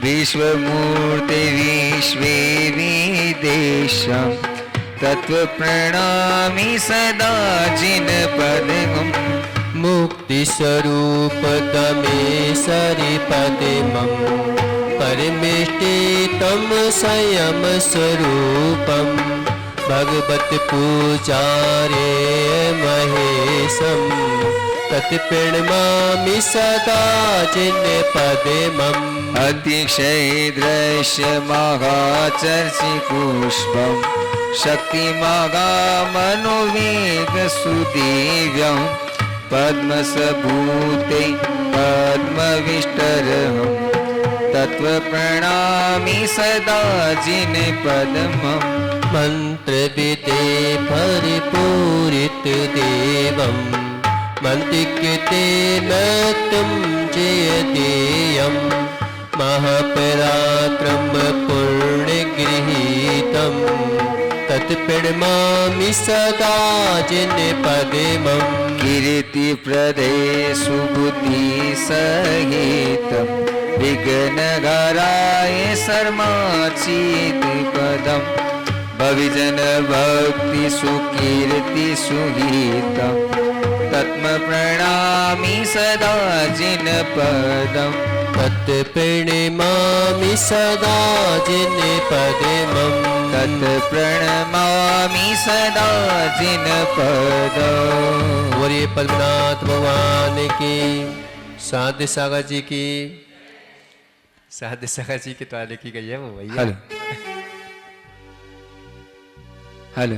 विश्वमूर्ति विश्वे विदेशम। तत्व प्रणामि सदा जिन पद्मम्। मुक्ति स्वरूप तमेसरि पद्मम्, परमेष्टि तम संयम स्वरूपम। भगवत पूजारे महेशम, तत्प्रणमामि सदा जिन पद्मम्। अतिशय दृश्य महाचर्षि पुष्पम, शक्ति महा मनोवेग सुदिव्यं। पद्मसभूते पद्मविष्टरहं, तत्व प्रणामि सदा जिन पद्मम्। मंत्र विदे परिपूरित देवम, मंत्रिकृते नतम जय देयम। महापराक्रम पुण्य गृहीतम, तत्प्रणमामि सदा जिन पद्मम्। कीर्ति प्रदे सुबुद्धि सहितम, विघ्नहराय शर्माचित पदम। भविजन भक्ति सुकीर्ति सुहितम, तत्म प्रणामि सदा जिन पदम। तत्प्रणमामि सदा जिन पद्मम्। तत्प्रणमामि सदा जिन पदम्। बोलिए पद्मनाथ भगवान की, साध्य सागर जी की। साध्य सागर जी की तो लिखी गई है वो भैया। Hello hello